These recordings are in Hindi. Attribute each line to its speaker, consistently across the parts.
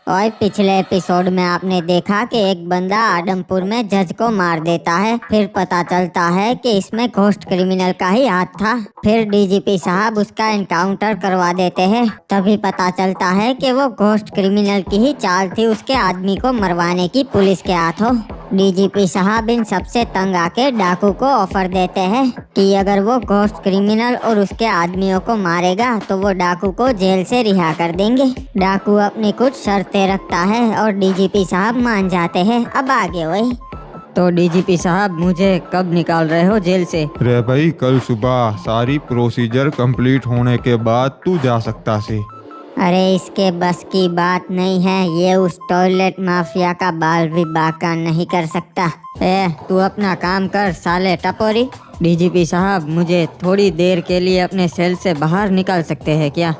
Speaker 1: और पिछले एपिसोड में आपने देखा कि एक बंदा आदमपुर में जज को मार देता है। फिर पता चलता है कि इसमें घोस्ट क्रिमिनल का ही हाथ था। फिर डीजीपी साहब उसका एनकाउंटर करवा देते हैं। तभी पता चलता है कि वो घोस्ट क्रिमिनल की ही चाल थी उसके आदमी को मरवाने की पुलिस के हाथों। डीजीपी साहब इन सबसे तंग आके डाकू को ऑफर देते हैं कि अगर वो घोस्ट क्रिमिनल और उसके आदमियों को मारेगा तो वो डाकू को जेल से रिहा कर देंगे। डाकू अपनी कुछ शर्तें रखता है और डीजीपी साहब मान जाते हैं। अब आगे वही।
Speaker 2: तो डीजीपी साहब मुझे कब निकाल रहे हो जेल से?
Speaker 3: रे भाई, कल सुबह सारी प्रोसीजर कंप्लीट होने के बाद तू जा सकता से।
Speaker 1: अरे इसके बस की बात नहीं है, ये उस टॉयलेट माफिया का बाल भी बाका नहीं कर सकता।
Speaker 2: तू अपना काम कर साले टपोरी। डीजीपी साहब मुझे थोड़ी देर के लिए अपने सेल से बाहर निकाल सकते हैं क्या?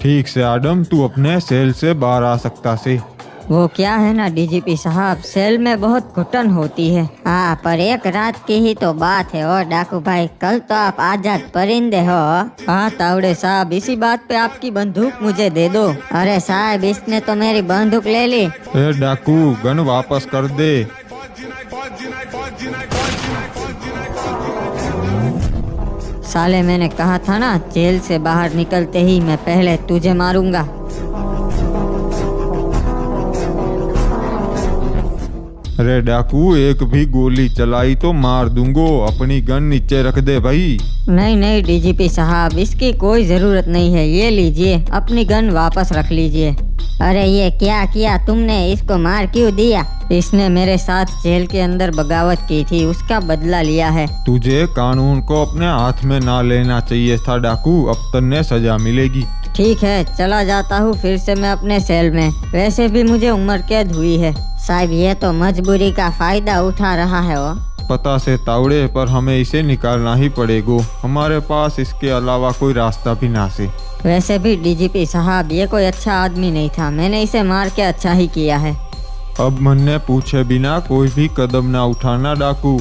Speaker 3: ठीक से आदम, तू अपने सेल से बाहर आ सकता से।
Speaker 2: वो क्या है ना डीजीपी साहब, सेल में बहुत घुटन होती है।
Speaker 1: हाँ, पर एक रात की ही तो बात है। और डाकू भाई, कल तो आप आजाद परिंदे हो।
Speaker 2: हाँ तावड़े साहब, इसी बात पे आपकी बंदूक मुझे दे दो।
Speaker 1: अरे साहब, इसने तो मेरी बंदूक ले ली।
Speaker 3: डाकू, गन वापस कर दे।
Speaker 2: साले, मैंने कहा था ना, जेल से बाहर निकलते ही मैं पहले तुझे मारूंगा।
Speaker 3: अरे डाकू, एक भी गोली चलाई तो मार दूंगो। अपनी गन नीचे रख दे भाई।
Speaker 2: नहीं डीजीपी साहब, इसकी कोई जरूरत नहीं है। ये लीजिए, अपनी गन वापस रख लीजिए।
Speaker 1: अरे ये क्या किया तुमने? इसको मार क्यों दिया?
Speaker 2: इसने मेरे साथ जेल के अंदर बगावत की थी, उसका बदला लिया है।
Speaker 3: तुझे कानून को अपने हाथ में ना लेना चाहिए था डाकू। अब तन्ने सजा मिलेगी।
Speaker 2: ठीक है, चला जाता हूँ फिर से मैं अपने सेल में। वैसे भी मुझे उम्र कैद हुई है।
Speaker 1: साहब, ये तो मजबूरी का फायदा उठा रहा है वो।
Speaker 3: पता से तावड़े, पर हमें इसे निकालना ही पड़ेगा। हमारे पास इसके अलावा कोई रास्ता भी ना से।
Speaker 2: वैसे भी डीजीपी साहब, ये कोई अच्छा आदमी नहीं था। मैंने इसे मार के अच्छा ही किया है।
Speaker 3: अब मन ने पूछे बिना कोई भी कदम ना उठाना डाकू।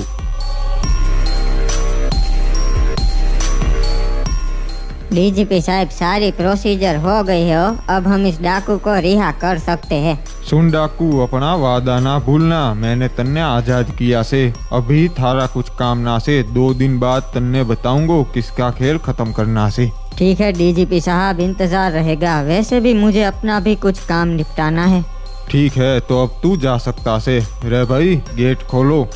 Speaker 1: डीजीपी साहब, सारी प्रोसीजर हो गई हो। अब हम इस डाकू को रिहा कर सकते हैं।
Speaker 3: सुन डाकू, अपना वादा ना भूलना। मैंने तन्ने आजाद किया से। अभी थारा कुछ काम ना से। 2 दिन बाद तन्ने बताऊंगो किसका खेल खत्म करना से।
Speaker 2: ठीक है डीजीपी साहब, इंतजार रहेगा। वैसे भी मुझे अपना भी कुछ काम निपटाना है।
Speaker 3: ठीक है, तो अब तू जा सकता से। रे भाई, गेट खोलो।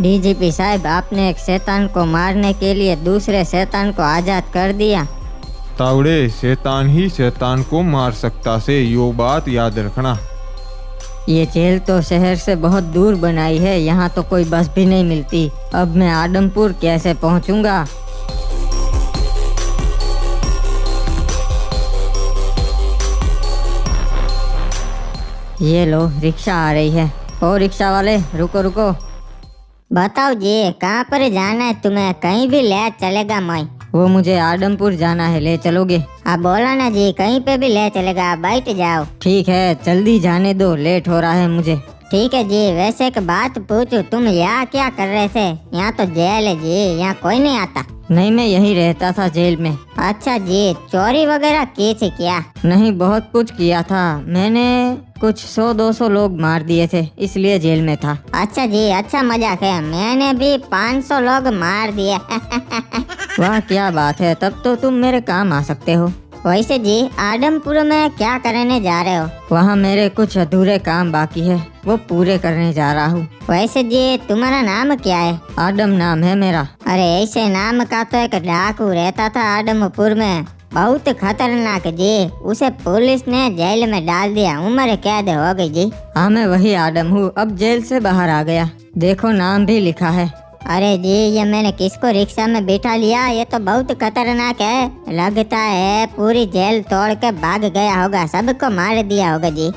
Speaker 1: डीजीपी साहब, आपने एक शैतान को मारने के लिए दूसरे शैतान को आजाद कर दिया।
Speaker 3: तावड़े, शैतान ही शैतान को मार सकता से, यो बात याद रखना।
Speaker 2: ये जेल तो शहर से बहुत दूर बनाई है, यहाँ तो कोई बस भी नहीं मिलती। अब मैं आदमपुर कैसे पहुँचूंगा? ये लो, रिक्शा आ रही है। ओ रिक्शा वाले, रुको रुको।
Speaker 1: बताओ जी, कहाँ पर जाना है तुम्हें? कहीं भी ले चलेगा मैं।
Speaker 2: वो मुझे आदमपुर जाना है, ले चलोगे?
Speaker 1: आप बोला ना जी, कहीं पे भी ले चलेगा, आप बैठ जाओ।
Speaker 2: ठीक है, जल्दी जाने दो, लेट हो रहा है मुझे।
Speaker 1: ठीक है जी। वैसे एक बात पूछूं, तुम यहाँ क्या कर रहे थे? यहाँ तो जेल है जी, यहाँ कोई नहीं आता।
Speaker 2: नहीं, मैं यहीं रहता था जेल में।
Speaker 1: अच्छा जी, चोरी वगैरह की थी क्या?
Speaker 2: नहीं, बहुत कुछ किया था मैंने। कुछ 100-200 लोग मार दिए थे, इसलिए जेल में था।
Speaker 1: अच्छा जी, अच्छा मजाक है। मैंने भी 500 लोग मार दिए।
Speaker 2: वाह, क्या बात है, तब तो तुम मेरे काम आ सकते हो।
Speaker 1: वैसे जी, आदमपुर में क्या करने जा रहे हो?
Speaker 2: वहाँ मेरे कुछ अधूरे काम बाकी है, वो पूरे करने जा रहा हूँ।
Speaker 1: वैसे जी, तुम्हारा नाम क्या है?
Speaker 2: आदम नाम है मेरा।
Speaker 1: अरे ऐसे नाम का तो एक डाकू रहता था आदमपुर में, बहुत खतरनाक जी। उसे पुलिस ने जेल में डाल दिया, उम्र कैद हो गई जी।
Speaker 2: हाँ, मैं वही आदम हूँ, अब जेल से बाहर आ गया। देखो, नाम भी लिखा है।
Speaker 1: अरे जी, ये मैंने किसको रिक्शा में बिठा लिया? ये तो बहुत खतरनाक है। लगता है पूरी जेल तोड़ के भाग गया होगा, सबको मार दिया होगा जी।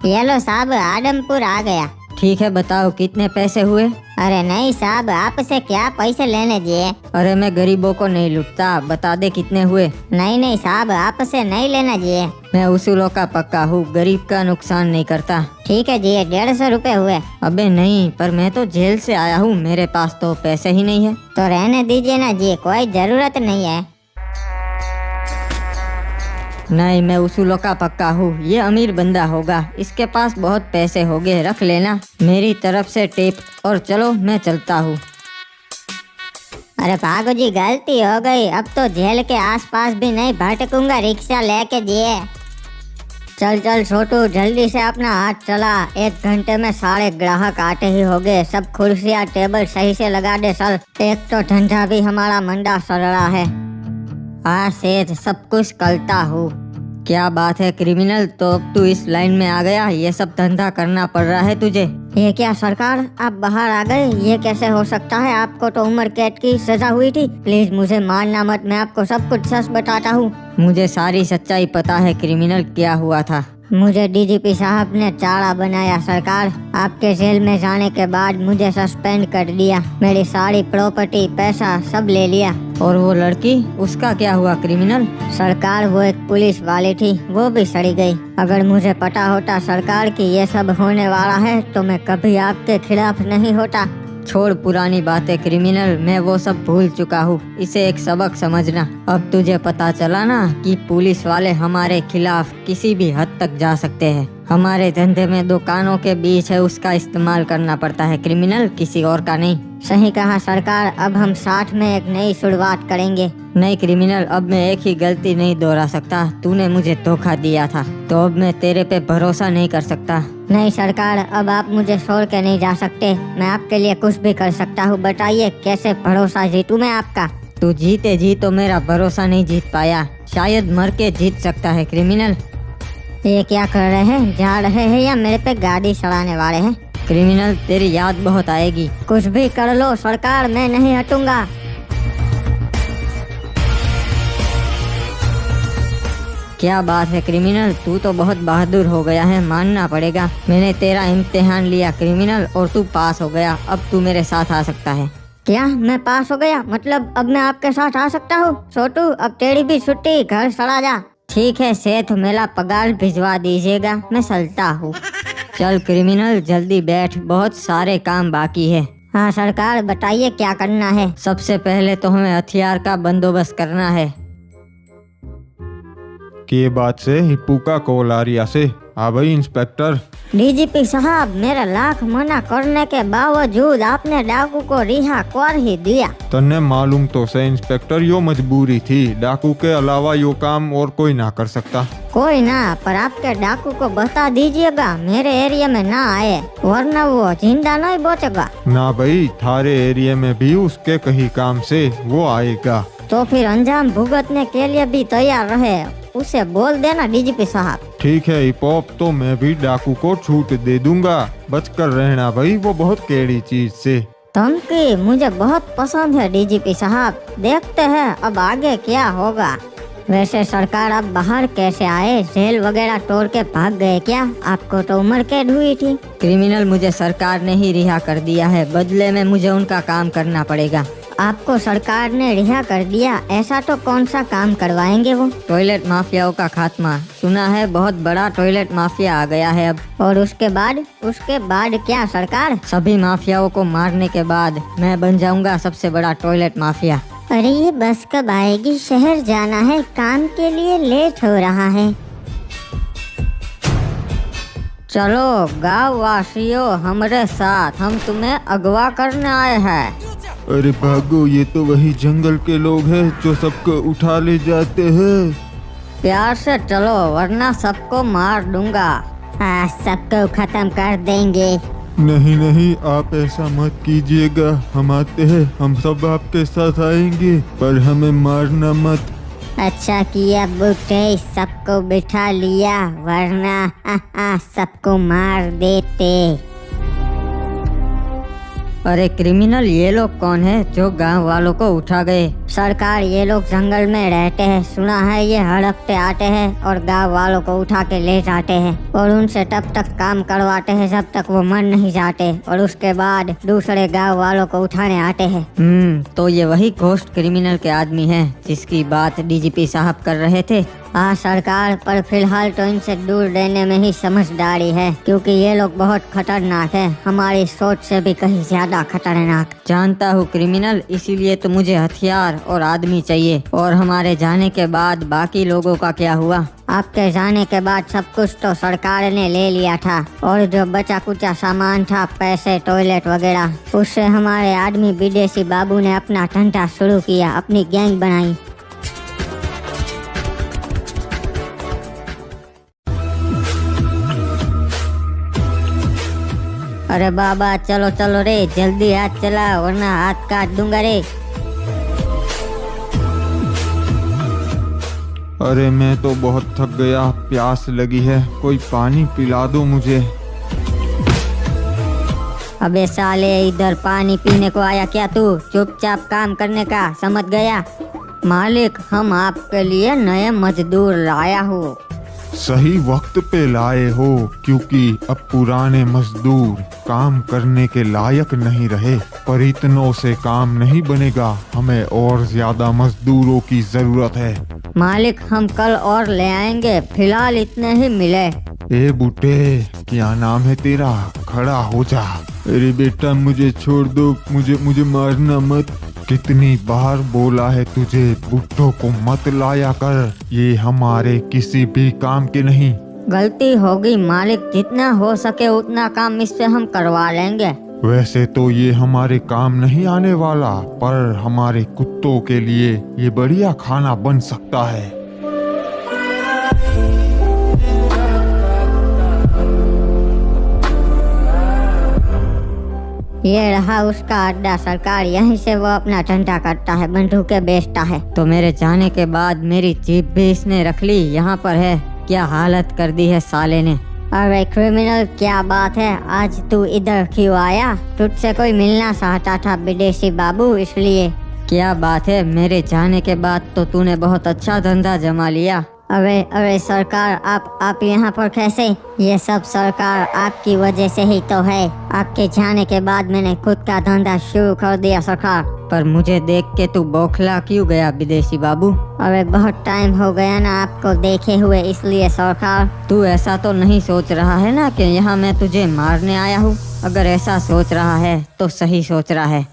Speaker 1: ये लो साहब, आदमपुर आ गया।
Speaker 2: ठीक है, बताओ कितने पैसे हुए?
Speaker 1: अरे नहीं साहब, आपसे क्या पैसे लेने जी?
Speaker 2: अरे मैं गरीबों को नहीं लूटता, बता दे कितने हुए।
Speaker 1: नहीं साहब, आपसे नहीं लेना जी।
Speaker 2: मैं उसूलों का पक्का हूँ, गरीब का नुकसान नहीं करता।
Speaker 1: ठीक है जी, 150 रुपए हुए।
Speaker 2: अबे नहीं, पर मैं तो जेल से आया हूँ, मेरे पास तो पैसे ही नहीं है।
Speaker 1: तो रहने दीजिए ना जी, कोई जरूरत नहीं है।
Speaker 2: नहीं, मैं उसूलों का पक्का हूँ। ये अमीर बंदा होगा, इसके पास बहुत पैसे होंगे, रख लेना मेरी तरफ से टिप। और चलो मैं चलता हूँ।
Speaker 1: अरे भागो जी, गलती हो गई, अब तो जेल के आसपास भी नहीं भटकूंगा, रिक्शा लेके जिए। चल चल छोटू, जल्दी से अपना हाथ चला, 1 घंटे में सारे ग्राहक आते ही होंगे। सब कुर्सियाँ टेबल सही से लगा दे चल, एक तो धंधा भी हमारा मंदा चल रहा है।
Speaker 2: हाँ सेठ, सब कुछ करता हूँ। क्या बात है क्रिमिनल, तो अब तू इस लाइन में आ गया, ये सब धंधा करना पड़ रहा है तुझे?
Speaker 1: ये क्या सरकार, आप बाहर आ गए, ये कैसे हो सकता है? आपको तो उम्र कैद की सजा हुई थी। प्लीज मुझे मारना मत, मैं आपको सब कुछ सच बताता हूँ।
Speaker 2: मुझे सारी सच्चाई पता है क्रिमिनल, क्या हुआ था।
Speaker 1: मुझे डीजीपी साहब ने चारा बनाया सरकार। आपके जेल में जाने के बाद मुझे सस्पेंड कर दिया, मेरी सारी प्रॉपर्टी पैसा सब ले लिया।
Speaker 2: और वो लड़की, उसका क्या हुआ क्रिमिनल?
Speaker 1: सरकार वो एक पुलिस वाली थी, वो भी सड़ी गई। अगर मुझे पता होता सरकार कि ये सब होने वाला है तो मैं कभी आपके खिलाफ नहीं होता।
Speaker 2: छोड़ पुरानी बातें क्रिमिनल, मैं वो सब भूल चुका हूँ। इसे एक सबक समझना। अब तुझे पता चला ना कि पुलिस वाले हमारे खिलाफ किसी भी हद तक जा सकते हैं। हमारे धंधे में 2 कानों के बीच है, उसका इस्तेमाल करना पड़ता है क्रिमिनल, किसी और का नहीं।
Speaker 1: सही कहा सरकार, अब हम साथ में एक नई शुरुआत करेंगे।
Speaker 2: नहीं क्रिमिनल, अब मैं एक ही गलती नहीं दोहरा सकता। तूने मुझे धोखा दिया था, तो अब मैं तेरे पे भरोसा नहीं कर सकता।
Speaker 1: नहीं सरकार, अब आप मुझे छोड़ के नहीं जा सकते, मैं आपके लिए कुछ भी कर सकता हूँ। बताइए कैसे भरोसा जीतूं मैं आपका?
Speaker 2: तू जीते जी तो मेरा भरोसा नहीं जीत पाया, शायद मर के जीत सकता है क्रिमिनल।
Speaker 1: ये क्या कर रहे हैं, जा रहे हैं या मेरे पे गाड़ी चढ़ाने वाले हैं?
Speaker 2: क्रिमिनल, तेरी याद बहुत आएगी।
Speaker 1: कुछ भी कर लो सरकार, मैं नहीं हटूंगा।
Speaker 2: क्या बात है क्रिमिनल, तू तो बहुत बहादुर हो गया है, मानना पड़ेगा। मैंने तेरा इम्तिहान लिया क्रिमिनल और तू पास हो गया। अब तू मेरे साथ आ सकता है।
Speaker 1: क्या मैं पास हो गया? मतलब अब मैं आपके साथ आ सकता हूँ? छोटू, अब तेरी भी छुट्टी, घर चला जा।
Speaker 2: ठीक है सेठ, मेरा पगार भिजवा दीजिएगा, मैं चलता हूँ। चल क्रिमिनल, जल्दी बैठ, बहुत सारे काम बाकी है।
Speaker 1: हाँ सरकार, बताइए क्या करना है?
Speaker 2: सबसे पहले तो हमें हथियार का बंदोबस्त करना है।
Speaker 3: के बात से हिप्पू का कॉल आ रिया से। हाँ भाई इंस्पेक्टर।
Speaker 1: डीजीपी साहब, मेरा लाख मना करने के बावजूद आपने डाकू को रिहा कर ही दिया।
Speaker 3: तन्ने मालूम तो से इंस्पेक्टर, यो मजबूरी थी, डाकू के अलावा यो काम और कोई ना कर सकता।
Speaker 1: कोई ना, पर आपके डाकू को बता दीजिएगा मेरे एरिया में ना आए, वरना वो जिंदा नहीं बचेगा।
Speaker 3: ना भाई, थारे एरिया में भी उसके कहीं काम से वो आएगा।
Speaker 1: तो फिर अंजाम भुगतने के लिए भी तैयार रहे, उसे बोल देना डीजीपी साहब।
Speaker 3: ठीक है हिप हॉप, तो मैं भी डाकू को छूट दे दूंगा, बचकर रहना भाई, वो बहुत केड़ी चीज से।
Speaker 1: धमकी मुझे बहुत पसंद है डीजीपी साहब, देखते हैं अब आगे क्या होगा। वैसे सरकार, आप बाहर कैसे आए? जेल वगैरह तोड़ के भाग गए क्या? आपको तो उम्र कैद हुई थी।
Speaker 2: क्रिमिनल, मुझे सरकार ने ही रिहा कर दिया है, बदले में मुझे उनका काम करना पड़ेगा।
Speaker 1: आपको सरकार ने रिहा कर दिया? ऐसा तो कौन सा काम करवाएंगे वो?
Speaker 2: टॉयलेट माफियाओं का खात्मा। सुना है बहुत बड़ा टॉयलेट माफिया आ गया है अब।
Speaker 1: और उसके बाद क्या सरकार?
Speaker 2: सभी माफियाओं को मारने के बाद मैं बन जाऊंगा सबसे बड़ा टॉयलेट माफिया।
Speaker 1: अरे ये बस कब आएगी? शहर जाना है, काम के लिए लेट हो रहा है।
Speaker 2: चलो गाँव वासियों, हमारे साथ, हम तुम्हें अगवा करने आए हैं।
Speaker 3: अरे भागो, ये तो वही जंगल के लोग हैं जो सबको उठा ले जाते हैं।
Speaker 2: प्यार से चलो वरना सबको मार दूंगा।
Speaker 1: हाँ, सबको खत्म कर देंगे।
Speaker 3: नहीं नहीं, आप ऐसा मत कीजिएगा, हम आते हैं, हम सब आपके साथ आएंगे, पर हमें मारना मत।
Speaker 1: अच्छा किया बुट्टे, सबको बिठा लिया, वरना सबको मार देते।
Speaker 2: अरे क्रिमिनल, ये लोग कौन है जो गांव वालों को उठा गए?
Speaker 1: सरकार, ये लोग जंगल में रहते हैं, सुना है ये हर हफ्ते आते हैं और गांव वालों को उठा के ले जाते हैं और उनसे तब तक काम करवाते हैं जब तक वो मर नहीं जाते, और उसके बाद दूसरे गांव वालों को उठाने आते हैं।
Speaker 2: तो ये वही घोस्ट क्रिमिनल के आदमी हैं जिसकी बात डीजीपी साहब कर रहे थे।
Speaker 1: हाँ सरकार, पर फिलहाल तो इनसे दूर रहने में ही समझदारी है, क्योंकि ये लोग बहुत खतरनाक है, हमारी सोच से भी कहीं ज्यादा खतरनाक।
Speaker 2: जानता हूँ क्रिमिनल, इसीलिए तो मुझे हथियार और आदमी चाहिए। और हमारे जाने के बाद बाकी लोगों का क्या हुआ?
Speaker 1: आपके जाने के बाद सब कुछ तो सरकार ने ले लिया था, और जो बचा कुचा सामान था, पैसे, टॉयलेट वगैरह, उससे हमारे आदमी विदेशी बाबू ने अपना धंधा शुरू किया, अपनी गैंग बनाई। अरे बाबा चलो चलो रे, जल्दी हाथ चला वरना हाथ काट दूंगा रे।
Speaker 3: अरे मैं तो बहुत थक गया, प्यास लगी है, कोई पानी पिला दो मुझे।
Speaker 1: अबे साले, इधर पानी पीने को आया क्या तू? चुपचाप काम करने का, समझ गया? मालिक, हम आपके लिए नए मजदूर लाया हूँ।
Speaker 3: सही वक्त पे लाए हो, क्योंकि अब पुराने मजदूर काम करने के लायक नहीं रहे। पर इतनों से काम नहीं बनेगा, हमें और ज्यादा मजदूरों की जरूरत है।
Speaker 1: मालिक, हम कल और ले आएंगे, फिलहाल इतने ही मिले।
Speaker 3: ए बूटे, क्या नाम है तेरा? खड़ा हो जा। अरे बेटा मुझे छोड़ दो, मुझे मारना मत। कितनी बार बोला है तुझे, बुट्टो को मत लाया कर, ये हमारे किसी भी काम के नहीं।
Speaker 1: गलती होगी मालिक, जितना हो सके उतना काम इससे हम करवा लेंगे।
Speaker 3: वैसे तो ये हमारे काम नहीं आने वाला, पर हमारे कुत्तों के लिए ये बढ़िया खाना बन सकता है।
Speaker 1: ये रहा उसका अड्डा सरकार, यहीं से वो अपना धंधा करता है, बंदूकें बेचता है।
Speaker 2: तो मेरे जाने के बाद मेरी जीप भी इसने रख ली, यहाँ पर है। क्या हालत कर दी है साले ने।
Speaker 1: अरे क्रिमिनल, क्या बात है, आज तू इधर क्यों आया? तुझसे कोई मिलना चाहता था विदेशी बाबू, इसलिए।
Speaker 2: क्या बात है, मेरे जाने के बाद तो तूने बहुत अच्छा धंधा जमा लिया।
Speaker 1: अरे सरकार, आप यहाँ पर कैसे? ये सब सरकार आपकी वजह से ही तो है। आपके जाने के बाद मैंने खुद का धंधा शुरू कर दिया सरकार।
Speaker 2: पर मुझे देख के तू बौखला क्यों गया विदेशी बाबू?
Speaker 1: अरे बहुत टाइम हो गया ना आपको देखे हुए, इसलिए सरकार।
Speaker 2: तू ऐसा तो नहीं सोच रहा है ना कि यहाँ मैं तुझे मारने आया हूँ? अगर ऐसा सोच रहा है तो सही सोच रहा है।